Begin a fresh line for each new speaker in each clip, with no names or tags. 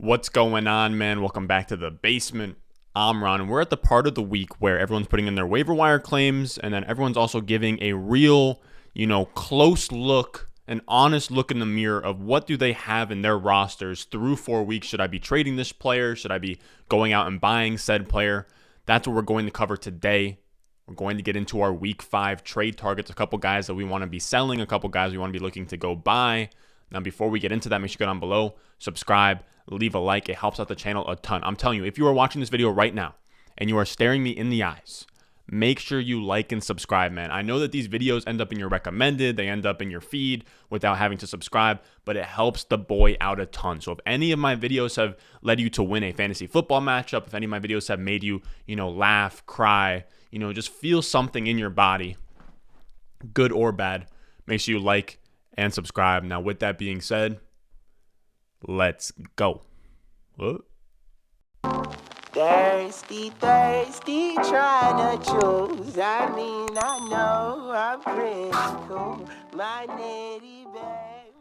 What's going on, man? Welcome back to the basement. I'm Ron, and we're at the part of the week where everyone's putting in their waiver wire claims, and then everyone's also giving a real, close look, an honest look in the mirror of what do they have in their rosters through 4 weeks. Should I be trading this player? Should I be going out and buying said player? That's what we're going to cover today. We're going to get into our week 5 trade targets, a couple guys that we want to be selling, a couple guys we want to be looking to go buy. Now, before we get into that, make sure you go down below, subscribe, leave a like. It helps out the channel a ton. I'm telling you, if you are watching this video right now and you are staring me in the eyes, make sure you like and subscribe, man. I know that these videos end up in your recommended, they end up in your feed without having to subscribe, but it helps the boy out a ton. So if any of my videos have led you to win a fantasy football matchup, if any of my videos have made you, laugh, cry, just feel something in your body, good or bad, make sure you like and subscribe. Now, with that being said, let's go. What?
Thirsty, trying to choose. I know I'm pretty cool. My nitty bag.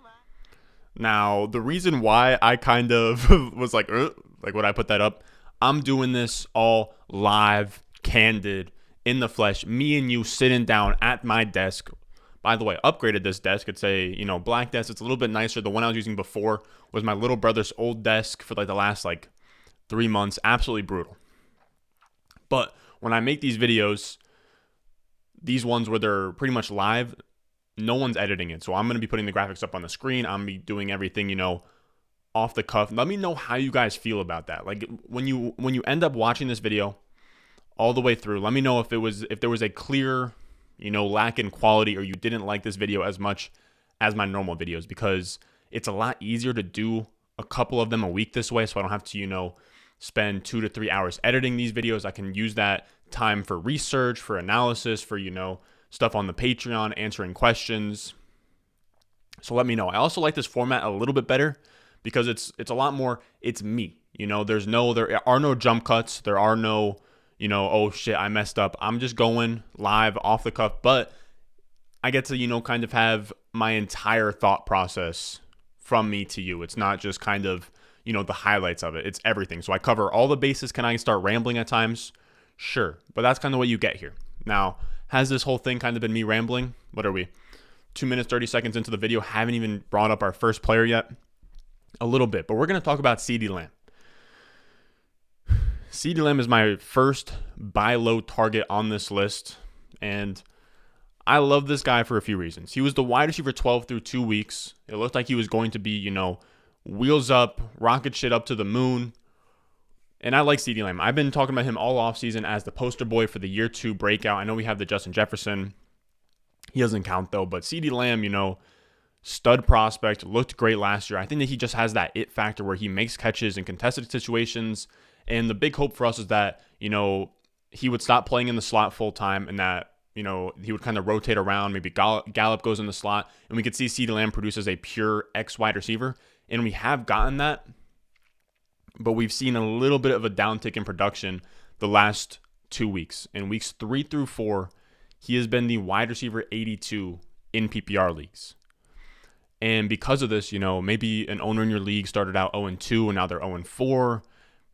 Now, the reason why I kind of was like when I put that up, I'm doing this all live, candid, in the flesh. Me and you sitting down at my desk. By the way, upgraded this desk. It's a, black desk. It's a little bit nicer. The one I was using before was my little brother's old desk for the last 3 months. Absolutely brutal. But when I make these videos, these ones where they're pretty much live, no one's editing it. So I'm going to be putting the graphics up on the screen. I'm going to be doing everything, off the cuff. Let me know how you guys feel about that. Like when you end up watching this video all the way through, let me know if there was a clear lack in quality, or you didn't like this video as much as my normal videos, because it's a lot easier to do a couple of them a week this way. So I don't have to, spend 2 to 3 hours editing these videos. I can use that time for research, for analysis, for, stuff on the Patreon, answering questions. So let me know. I also like this format a little bit better because it's a lot more, it's me, there are no jump cuts. There are no, oh shit, I messed up. I'm just going live off the cuff, but I get to, kind of have my entire thought process from me to you. It's not just kind of, the highlights of it. It's everything. So I cover all the bases. Can I start rambling at times? Sure. But that's kind of what you get here. Now, has this whole thing kind of been me rambling? What are we? 2 minutes, 30 seconds into the video. Haven't even brought up our first player yet. A little bit, but we're going to talk about Ceedee Lamb. Ceedee Lamb is my first buy low target on this list, and I love this guy for a few reasons. He was the wide receiver 12 through 2 weeks. It looked like he was going to be, wheels up, rocket shit up to the moon. And I like Ceedee Lamb. I've been talking about him all offseason as the poster boy for the year 2 breakout. I know we have the Justin Jefferson. He doesn't count though, but Ceedee Lamb, stud prospect, looked great last year. I think that he just has that it factor where he makes catches in contested situations. And the big hope for us is that, he would stop playing in the slot full time, and that, he would kind of rotate around. Maybe Gallup goes in the slot, and we could see Ceedee Lamb produce as a pure X wide receiver. And we have gotten that, but we've seen a little bit of a downtick in production the last 2 weeks. In weeks 3 through 4, he has been the wide receiver 82 in PPR leagues. And because of this, maybe an owner in your league started out 0-2 and now they're 0-4.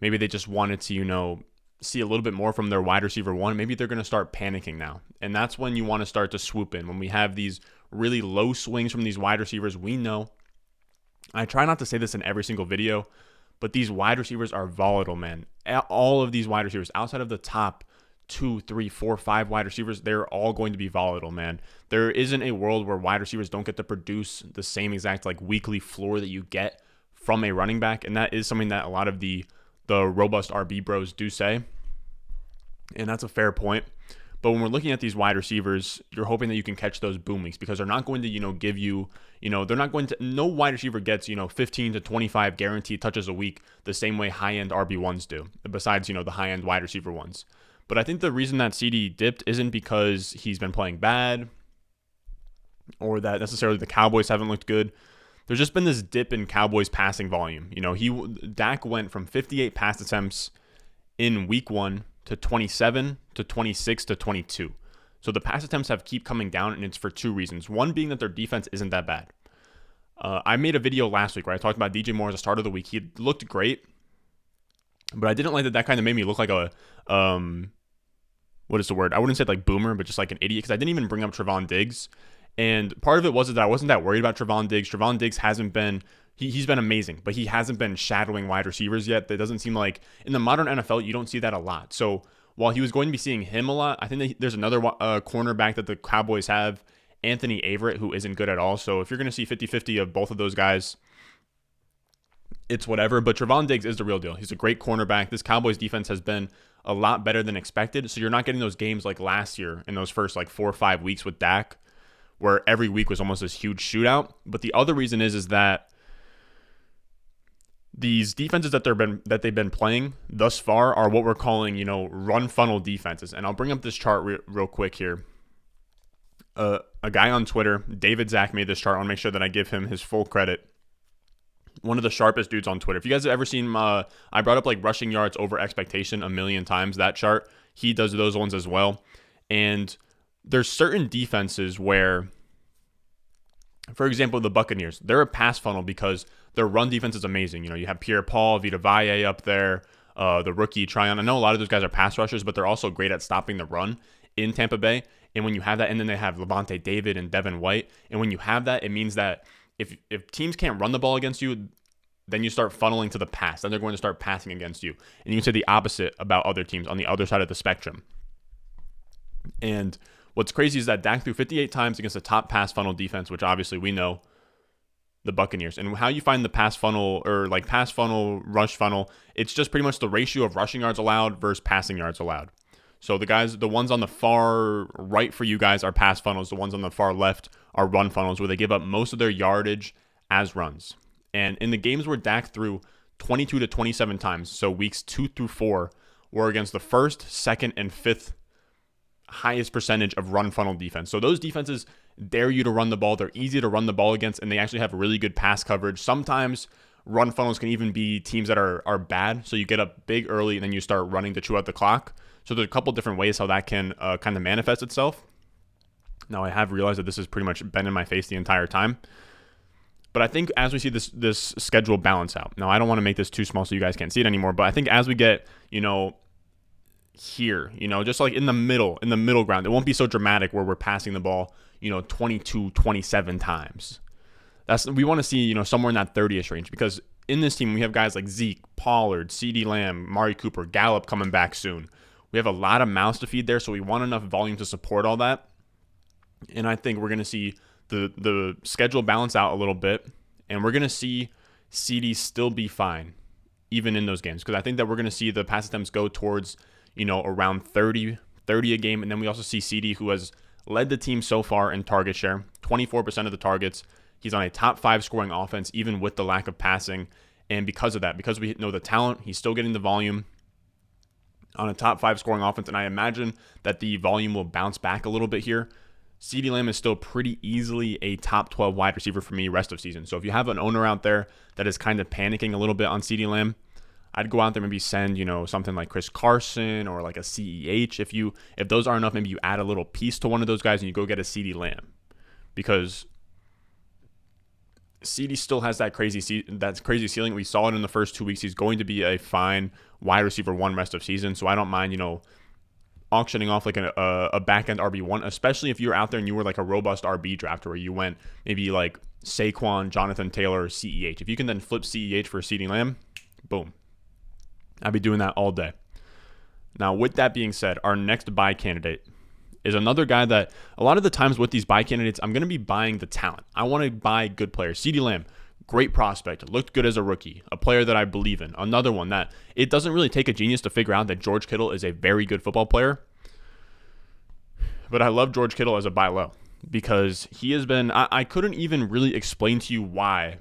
Maybe they just wanted to, see a little bit more from their wide receiver 1. Maybe they're going to start panicking now. And that's when you want to start to swoop in. When we have these really low swings from these wide receivers, we know, I try not to say this in every single video, but these wide receivers are volatile, man. All of these wide receivers, outside of the top 2, 3, 4, 5 wide receivers, they're all going to be volatile, man. There isn't a world where wide receivers don't get to produce the same exact weekly floor that you get from a running back. And that is something that a lot of the robust RB bros do say. And that's a fair point. But when we're looking at these wide receivers, you're hoping that you can catch those boom weeks, because they're not going to, give you, they're not going to, no wide receiver gets, 15 to 25 guaranteed touches a week the same way high-end RB1s do, besides, the high-end wide receiver ones. But I think the reason that Ceedee dipped isn't because he's been playing bad or that necessarily the Cowboys haven't looked good. There's just been this dip in Cowboys passing volume. Dak went from 58 pass attempts in week 1 to 27 to 26 to 22. So the pass attempts keep coming down, and it's for 2 reasons. One being that their defense isn't that bad. I made a video last week where I talked about DJ Moore as a start of the week. He looked great, but I didn't like that. That kind of made me look like a what is the word? I wouldn't say like boomer, but just like an idiot, because I didn't even bring up Trevon Diggs. And part of it was that I wasn't that worried about Trevon Diggs. Trevon Diggs hasn't been, he's been amazing, but he hasn't been shadowing wide receivers yet. That doesn't seem like, in the modern NFL, you don't see that a lot. So while he was going to be seeing him a lot, I think that there's another cornerback that the Cowboys have, Anthony Averett, who isn't good at all. So if you're going to see 50-50 of both of those guys, it's whatever. But Trevon Diggs is the real deal. He's a great cornerback. This Cowboys defense has been a lot better than expected. So you're not getting those games like last year in those first like 4 or 5 weeks with Dak, where every week was almost this huge shootout. But the other reason is that these defenses that they've been playing thus far are what we're calling, run funnel defenses. And I'll bring up this chart real quick here. A guy on Twitter, David Zach, made this chart. I want to make sure that I give him his full credit. One of the sharpest dudes on Twitter. If you guys have ever seen I brought up like rushing yards over expectation a million times, that chart, he does those ones as well. And there's certain defenses where, for example, the Buccaneers, they're a pass funnel because their run defense is amazing. You have Pierre-Paul, Vita Vea up there, the rookie Tryon. I know a lot of those guys are pass rushers, but they're also great at stopping the run in Tampa Bay. And when you have that, and then they have Levante David and Devin White. And when you have that, it means that if teams can't run the ball against you, then you start funneling to the pass. Then they're going to start passing against you. And you can say the opposite about other teams on the other side of the spectrum. And what's crazy is that Dak threw 58 times against the top pass funnel defense, which obviously we know, the Buccaneers. And how you find the pass funnel or like pass funnel, rush funnel, it's just pretty much the ratio of rushing yards allowed versus passing yards allowed. So the ones on the far right for you guys are pass funnels. The ones on the far left are run funnels, where they give up most of their yardage as runs. And in the games where Dak threw 22 to 27 times, so weeks 2 through 4, were against the first, second, and fifth highest percentage of run funnel defense. So those defenses dare you to run the ball. They're easy to run the ball against, and they actually have really good pass coverage. Sometimes run funnels can even be teams that are bad. So you get up big early, and then you start running to chew out the clock. So there's a couple different ways how that can kind of manifest itself. Now, I have realized that this has pretty much been in my face the entire time. But I think as we see this schedule balance out, now I don't want to make this too small so you guys can't see it anymore, but I think as we get, here, just like in the middle ground, it won't be so dramatic where we're passing the ball, 22, 27 times. We want to see, somewhere in that 30-ish range, because in this team, we have guys like Zeke, Pollard, Ceedee Lamb, Mari Cooper, Gallup coming back soon. We have a lot of mouths to feed there, so we want enough volume to support all that. And I think we're going to see the schedule balance out a little bit, and we're going to see Ceedee still be fine, even in those games, because I think that we're going to see the pass attempts go towards, around 30 a game. And then we also see Ceedee, who has led the team so far in target share, 24% of the targets. He's on a top 5 scoring offense, even with the lack of passing. And because of that, because we know the talent, he's still getting the volume on a top 5 scoring offense. And I imagine that the volume will bounce back a little bit here. Ceedee Lamb is still pretty easily a top 12 wide receiver for me rest of season. So if you have an owner out there that is kind of panicking a little bit on Ceedee Lamb, I'd go out there, maybe send, something like Chris Carson or like a CEH. If those aren't enough, maybe you add a little piece to one of those guys and you go get a Ceedee Lamb, because Ceedee still has that crazy ceiling. We saw it in the first 2 weeks. He's going to be a fine wide receiver 1 rest of season. So I don't mind, auctioning off like a back-end RB1, especially if you're out there and you were like a robust RB drafter where you went maybe like Saquon, Jonathan Taylor, CEH. If you can then flip CEH for Ceedee Lamb, boom. I'd be doing that all day. Now, with that being said, our next buy candidate is another guy that a lot of the times with these buy candidates, I'm going to be buying the talent. I want to buy good players. Ceedee Lamb, great prospect, looked good as a rookie, a player that I believe in. Another one that it doesn't really take a genius to figure out that George Kittle is a very good football player. But I love George Kittle as a buy low, because he has been, I couldn't even really explain to you why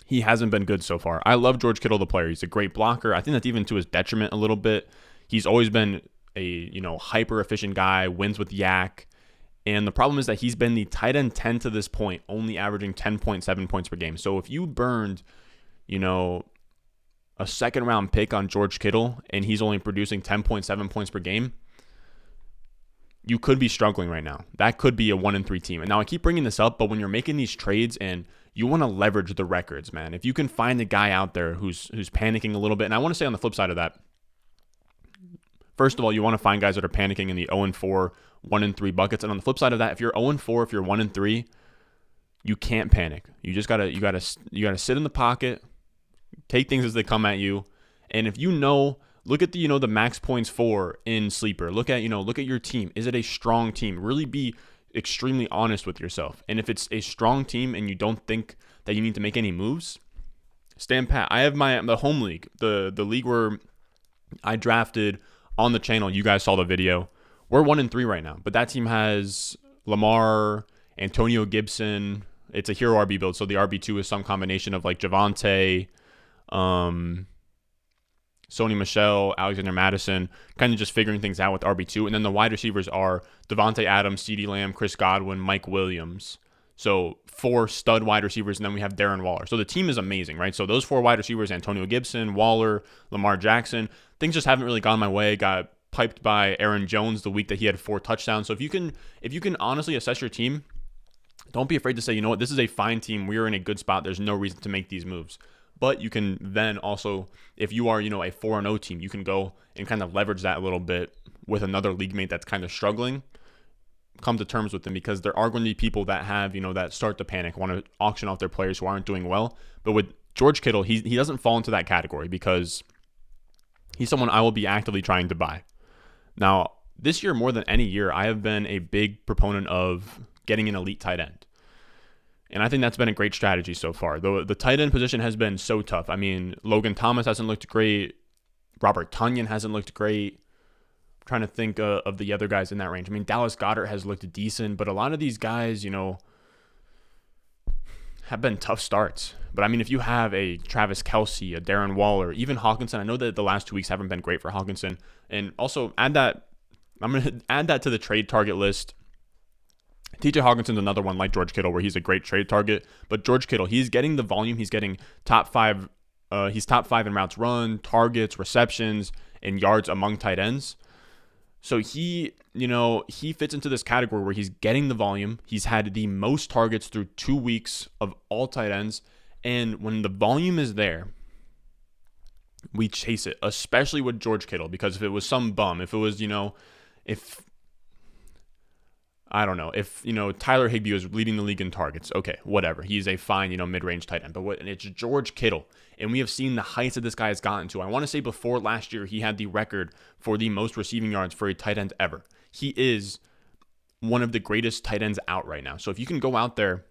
he hasn't been good so far. I love George Kittle, the player. He's a great blocker. I think that's even to his detriment a little bit. He's always been a, hyper efficient guy, wins with yak. And the problem is that he's been the tight end 10 to this point, only averaging 10.7 points per game. So if you burned, a second round pick on George Kittle and he's only producing 10.7 points per game, you could be struggling right now. That could be a 1-3 team. And now I keep bringing this up, but when you're making these trades and you want to leverage the records, man. If you can find a guy out there who's panicking a little bit, and I want to say on the flip side of that, first of all, you want to find guys that are panicking in the 0-4, 1-3 buckets. And on the flip side of that, if you're 0-4, if you're 1-3, you can't panic. You just gotta sit in the pocket, take things as they come at you. And if you know, look at the the max points for in sleeper. Look at your team. Is it a strong team? Really be extremely honest with yourself. And if it's a strong team and you don't think that you need to make any moves, stand pat. I have the home league, the league where I drafted on the channel. You guys saw the video. We're 1-3 right now, but that team has Lamar, Antonio Gibson. It's a hero RB build, so the RB2 is some combination of like Javonte, Sony Michel, Alexander Madison, kind of just figuring things out with RB2. And then the wide receivers are Devontae Adams, Ceedee Lamb, Chris Godwin, Mike Williams. So 4 stud wide receivers, and then we have Darren Waller. So the team is amazing, right? So those 4 wide receivers, Antonio Gibson, Waller, Lamar Jackson, things just haven't really gone my way. Got piped by Aaron Jones the week that he had 4 touchdowns. So if you can honestly assess your team, don't be afraid to say, you know what, this is a fine team. We are in a good spot. There's no reason to make these moves. But you can then also, if you are, a 4-0 team, you can go and kind of leverage that a little bit with another league mate that's kind of struggling. Come to terms with them, because there are going to be people that have, that start to panic, want to auction off their players who aren't doing well. But with George Kittle, he doesn't fall into that category because he's someone I will be actively trying to buy. Now, this year, more than any year, I have been a big proponent of getting an elite tight end. And I think that's been a great strategy so far. The tight end position has been so tough. I mean, Logan Thomas hasn't looked great. Robert Tonyan hasn't looked great. I'm trying to think of the other guys in that range. I mean, Dallas Goedert has looked decent, but a lot of these guys, have been tough starts. But I mean, if you have a Travis Kelce, a Darren Waller, even Hawkinson, I know that the last 2 weeks haven't been great for Hawkinson. And also I'm going to add that to the trade target list. TJ Hawkinson's another one like George Kittle where he's a great trade target. But George Kittle, he's getting the volume. He's getting top 5. He's top 5 in routes run, targets, receptions, and yards among tight ends. So he fits into this category where he's getting the volume. He's had the most targets through 2 weeks of all tight ends. And when the volume is there, we chase it, especially with George Kittle, because if it was some bum, if it was, if Tyler Higbee was leading the league in targets, okay, whatever. He's a fine, mid-range tight end. But it's George Kittle, and we have seen the heights that this guy has gotten to. I want to say before last year, he had the record for the most receiving yards for a tight end ever. He is one of the greatest tight ends out right now. So if you can go out there,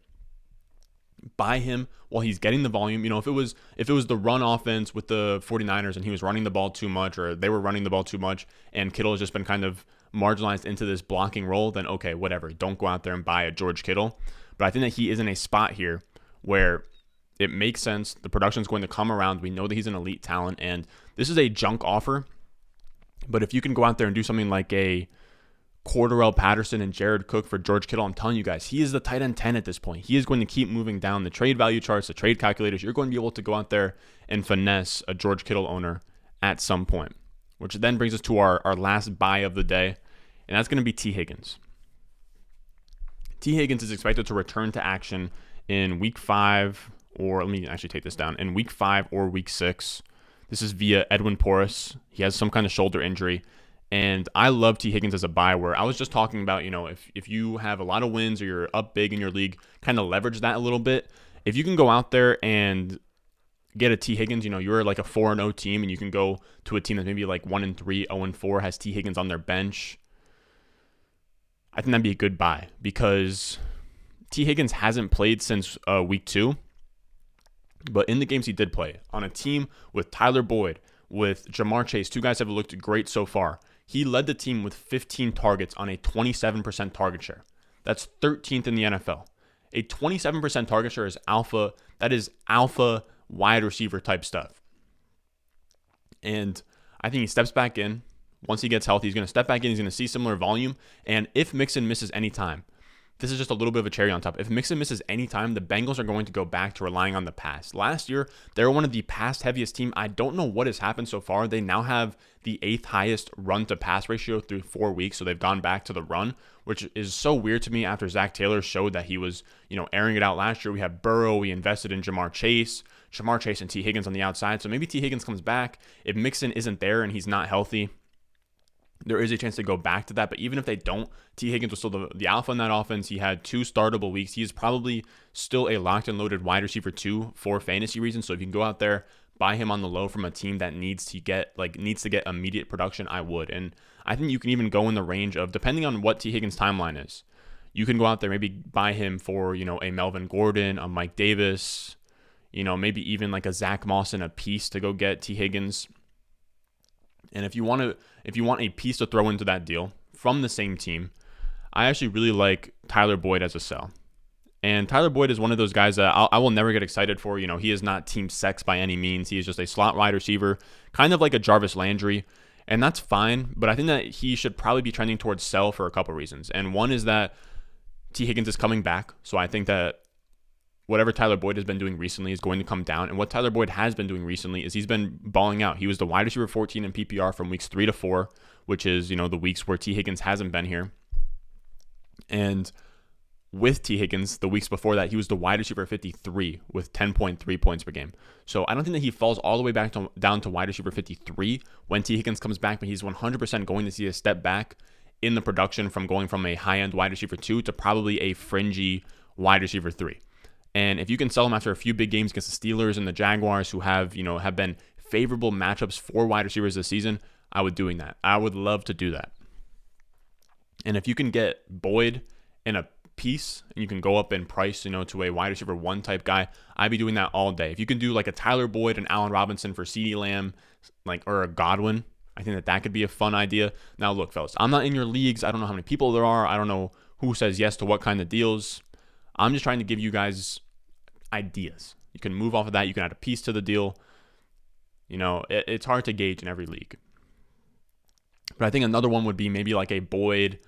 buy him while he's getting the volume. If it was the run offense with the 49ers and he was running the ball too much, or they were running the ball too much, and Kittle has just been kind of marginalized into this blocking role, then okay, whatever. Don't go out there and buy a George Kittle. But I think that he is in a spot here where it makes sense. The production is going to come around. We know that he's an elite talent, and this is a junk offer. But if you can go out there and do something like a Cordarelle Patterson and Jared Cook for George Kittle, I'm telling you guys, he is the tight end 10 at this point. He is going to keep moving down the trade value charts, the trade calculators. You're going to be able to go out there and finesse a George Kittle owner at some point, which then brings us to our last buy of the day, and that's going to be T. Higgins. T. Higgins is expected to return to action in week 5, or let me actually take this down, in week 5 or week 6. This is via Edwin Porras. He has some kind of shoulder injury. And I love T. Higgins as a buy, where I was just talking about, if you have a lot of wins or you're up big in your league, kind of leverage that a little bit. If you can go out there and get a T. Higgins, you're like a 4-0 team, and you can go to a team that's maybe like 1-3, 0-4, has T. Higgins on their bench. I think that'd be a good buy, because T. Higgins hasn't played since week 2. But in the games he did play, on a team with Tyler Boyd, with Jamar Chase, 2 guys have looked great so far. He led the team with 15 targets on a 27% target share. That's 13th in the NFL. A 27% target share is alpha. That is alpha wide receiver type stuff. And I think he steps back in. Once he gets healthy, he's going to step back in. He's going to see similar volume. And if Mixon misses any time, this is just a little bit of a cherry on top. If Mixon misses any time, the Bengals are going to go back to relying on the pass. Last year, they were one of the pass heaviest team. I don't know what has happened so far. They now have the 8th highest run to pass ratio through 4 weeks. So they've gone back to the run, which is so weird to me after Zach Taylor showed that he was, airing it out last year. We have Burrow. We invested in Jamar Chase and T. Higgins on the outside. So maybe T. Higgins comes back. If Mixon isn't there and he's not healthy, there is a chance to go back to that. But even if they don't, T. Higgins was still the alpha in that offense. He had 2 startable weeks. He is probably still a locked and loaded wide receiver 2 for fantasy reasons. So if you can go out there, buy him on the low from a team that needs to get immediate production, I would. And I think you can even go in the range of, depending on what T. Higgins' timeline is, you can go out there, maybe buy him for, a Melvin Gordon, a Mike Davis, maybe even like a Zach Moss and a piece to go get T. Higgins. And if you want a piece to throw into that deal from the same team, I actually really like Tyler Boyd as a sell. And Tyler Boyd is one of those guys that I will never get excited for. He is not team sex by any means. He is just a slot wide receiver, kind of like a Jarvis Landry. And that's fine, but I think that he should probably be trending towards sell for a couple reasons. And one is that T. Higgins is coming back. So I think that whatever Tyler Boyd has been doing recently is going to come down. And what Tyler Boyd has been doing recently is he's been balling out. He was the wide receiver 14 in PPR from weeks 3 to 4, which is, the weeks where T. Higgins hasn't been here. And with T. Higgins, the weeks before that, he was the wide receiver 53 with 10.3 points per game. So I don't think that he falls all the way back down to wide receiver 53 when T. Higgins comes back, but he's 100% going to see a step back in the production from going from a high-end wide receiver 2 to probably a fringy wide receiver 3. And if you can sell him after a few big games against the Steelers and the Jaguars, who have been favorable matchups for wide receivers this season, I would doing that. I would love to do that. And if you can get Boyd in a piece and you can go up in price, to a wide receiver 1 type guy, I'd be doing that all day. If you can do like a Tyler Boyd and Allen Robinson for Ceedee Lamb, or a Godwin, I think that could be a fun idea. Now, look, fellas, I'm not in your leagues. I don't know how many people there are. I don't know who says yes to what kind of deals. I'm just trying to give you guys ideas. You can move off of that. You can add a piece to the deal. It's hard to gauge in every league. But I think another one would be maybe like a Boyd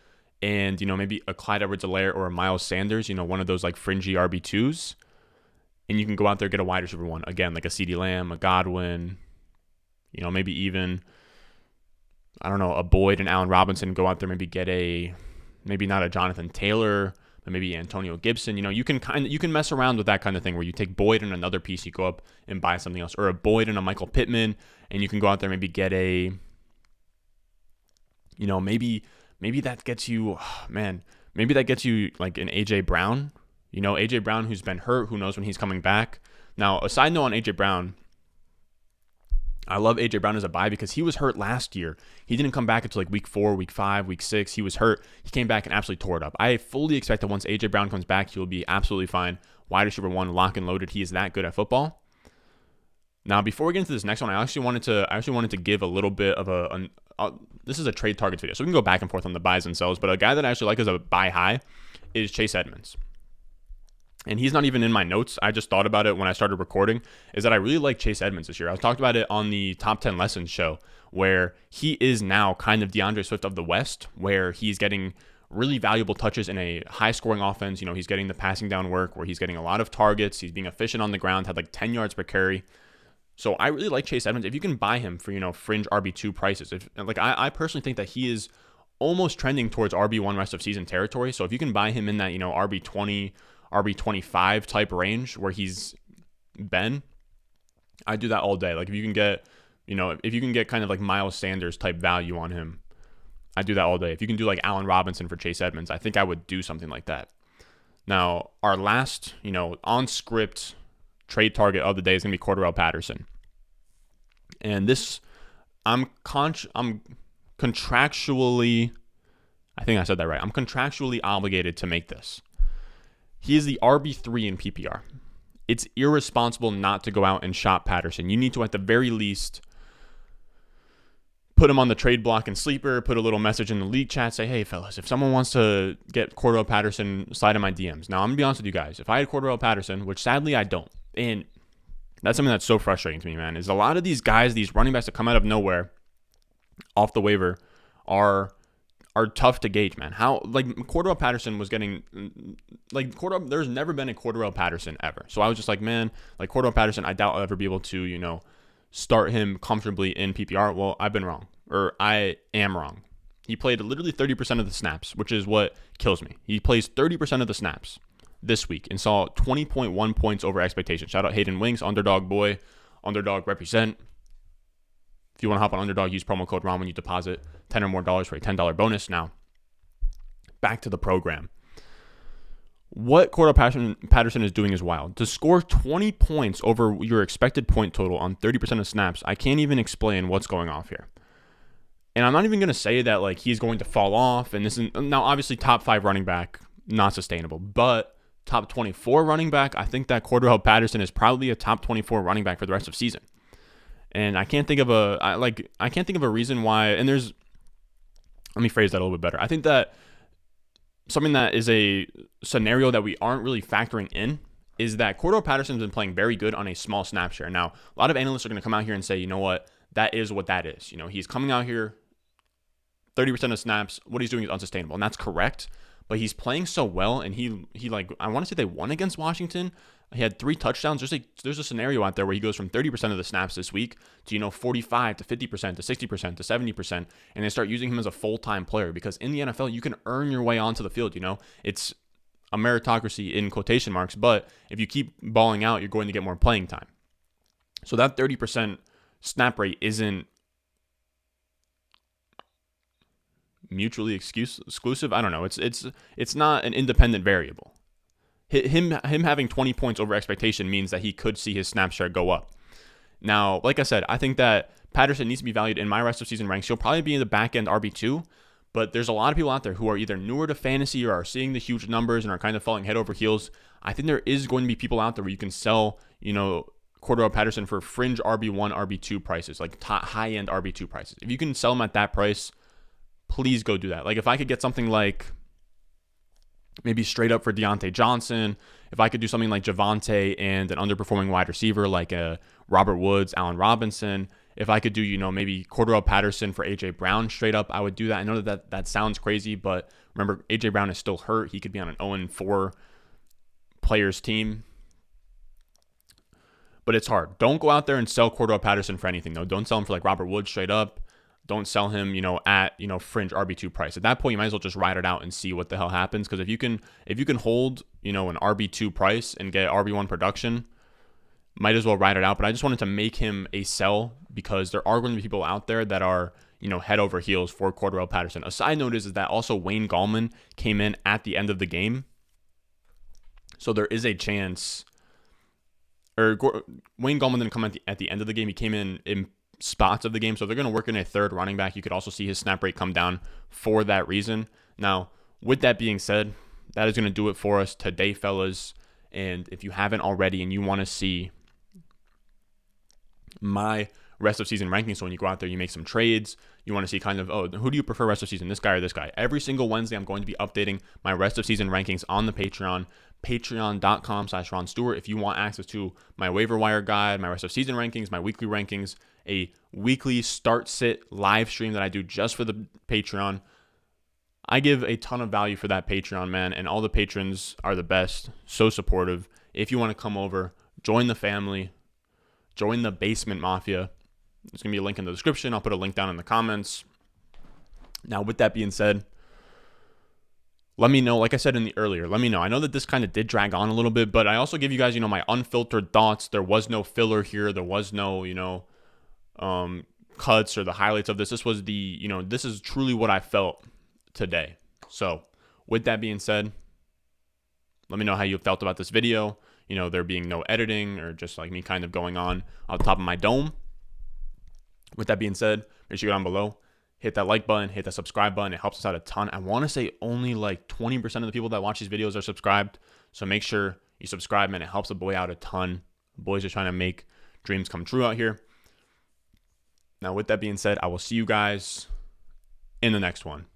and, maybe a Clyde Edwards-Helaire or a Miles Sanders, one of those like fringy RB2s. And you can go out there, get a wide receiver 1. Again, like a Ceedee Lamb, a Godwin, maybe even, I don't know, a Boyd and Allen Robinson. Go out there, maybe get maybe not a Jonathan Taylor, but maybe Antonio Gibson. You can mess around with that kind of thing where you take Boyd and another piece, you go up and buy something else, or a Boyd and a Michael Pittman, and you can go out there, maybe get maybe that gets you, maybe that gets you like an AJ Brown, AJ Brown who's been hurt, who knows when he's coming back. Now, a side note on AJ Brown, I love AJ Brown as a buy because he was hurt last year. He didn't come back until like week 4, week 5, week 6. He was hurt. He came back and absolutely tore it up. I fully expect that once AJ Brown comes back, he will be absolutely fine. Wide receiver 1, lock and loaded. He is that good at football. Now, before we get into this next one, I actually wanted to give a little bit of this is a trade targets video, so we can go back and forth on the buys and sells. But a guy that I actually like as a buy high is Chase Edmonds. And he's not even in my notes. I just thought about it when I started recording, is that I really like Chase Edmonds this year. I talked about it on the Top 10 Lessons show, where he is now kind of DeAndre Swift of the West, where he's getting really valuable touches in a high-scoring offense. He's getting the passing down work, where he's getting a lot of targets. He's being efficient on the ground, had like 10 yards per carry. So I really like Chase Edmonds. If you can buy him for, fringe RB2 prices. I personally think that he is almost trending towards RB1 rest of season territory. So if you can buy him in that, RB20, RB25 type range where he's been, I do that all day. Like if you can get kind of like Miles Sanders type value on him, I do that all day. If you can do like Allen Robinson for Chase Edmonds, I think I would do something like that. Now, our last, on script trade target of the day is going to be Cordarelle Patterson. And this, I'm contractually, I think I said that right. I'm contractually obligated to make this. He is the RB3 in PPR. It's irresponsible not to go out and shop Patterson. You need to, at the very least, put him on the trade block and sleeper, put a little message in the league chat, say, hey, fellas, if someone wants to get Cordarelle Patterson, slide in my DMs. Now, I'm going to be honest with you guys. If I had Cordarelle Patterson, which sadly I don't, and that's something that's so frustrating to me, man, is a lot of these guys, these running backs that come out of nowhere off the waiver are are tough to gauge, man. How, like, Cordarelle Patterson was getting, like, there's never been a Cordarelle Patterson ever. So I was just like, man, like, Cordarelle Patterson, I doubt I'll ever be able to, start him comfortably in PPR. Well, I've been wrong, or I am wrong. He played literally 30% of the snaps, which is what kills me. He plays 30% of the snaps this week and saw 20.1 points over expectation. Shout out Hayden Winks, underdog boy, underdog represent. If you want to hop on Underdog, use promo code RON when you deposit $10 or more for a $10 bonus. Now, back to the program. What Cordarelle Patterson is doing is wild. To score 20 points over your expected point total on 30% of snaps, I can't even explain what's going off here. And I'm not even going to say that like he's going to fall off. And this is now obviously top 5 running back, not sustainable. But top 24 running back, I think that Cordarelle Patterson is probably a top 24 running back for the rest of the season. And I can't think of a reason why. And let me phrase that a little bit better. I think that something that is a scenario that we aren't really factoring in is that Cordarelle Patterson's been playing very good on a small snap share. Now, a lot of analysts are going to come out here and say, you know what, that is what that is. He's coming out here, 30% of snaps, what he's doing is unsustainable. And that's correct. But he's playing so well, and he I want to say they won against Washington. He had 3 touchdowns. There's a scenario out there where he goes from 30% of the snaps this week to 45 to 50% to 60% to 70%, and they start using him as a full-time player, because in the NFL you can earn your way onto the field. It's a meritocracy in quotation marks, but if you keep balling out, you're going to get more playing time. So that 30% snap rate isn't mutually exclusive. I don't know. It's not an independent variable. Him having 20 points over expectation means that he could see his snap share go up. Now, like I said, I think that Patterson needs to be valued in my rest of season ranks. He'll probably be in the back end RB2, but there's a lot of people out there who are either newer to fantasy or are seeing the huge numbers and are kind of falling head over heels. I think there is going to be people out there where you can sell, Cordarelle Patterson for fringe RB1, RB2 prices, like high end RB2 prices. If you can sell them at that price, please go do that. Like if I could get something like maybe straight up for Deontay Johnson, if I could do something like Javonte and an underperforming wide receiver like a Robert Woods, Allen Robinson, if I could do, maybe Cordarelle Patterson for A.J. Brown straight up, I would do that. I know that sounds crazy, but remember, A.J. Brown is still hurt. He could be on an 0-4 players team. But it's hard. Don't go out there and sell Cordarelle Patterson for anything, though. Don't sell him for like Robert Woods straight up. Don't sell him, at, fringe RB2 price. At that point, you might as well just ride it out and see what the hell happens. Because if you can hold, an RB2 price and get RB1 production, might as well ride it out. But I just wanted to make him a sell because there are going to be people out there that are, head over heels for Cordarelle Patterson. A side note is that also Wayne Gallman came in at the end of the game. So there is a chance, Wayne Gallman didn't come at the end of the game. He came in spots of the game, so they're going to work in a third running back. You could also see his snap rate come down for that reason. Now, with that being said, that is going to do it for us today, fellas. And if you haven't already and you want to see my rest of season rankings, so when you go out there, you make some trades, you want to see kind of, who do you prefer rest of season, this guy or this guy? Every single Wednesday, I'm going to be updating my rest of season rankings on the Patreon, patreon.com/Ron Stewart. If you want access to my waiver wire guide, my rest of season rankings, my weekly rankings, a weekly start-sit live stream that I do just for the Patreon. I give a ton of value for that Patreon, man, and all the patrons are the best, so supportive. If you want to come over, join the family, join the Basement Mafia. There's going to be a link in the description. I'll put a link down in the comments. Now, with that being said, let me know, like I said earlier, let me know. I know that this kind of did drag on a little bit, but I also give you guys, my unfiltered thoughts. There was no filler here. There was no, cuts or the highlights of this. This was this is truly what I felt today. So with that being said, let me know how you felt about this video. There being no editing or just like me kind of going on the top of my dome. With that being said, make sure you go down below, hit that like button, hit that subscribe button. It helps us out a ton. I want to say only like 20% of the people that watch these videos are subscribed. So make sure you subscribe, man. It helps the boy out a ton. Boys are trying to make dreams come true out here. Now, with that being said, I will see you guys in the next one.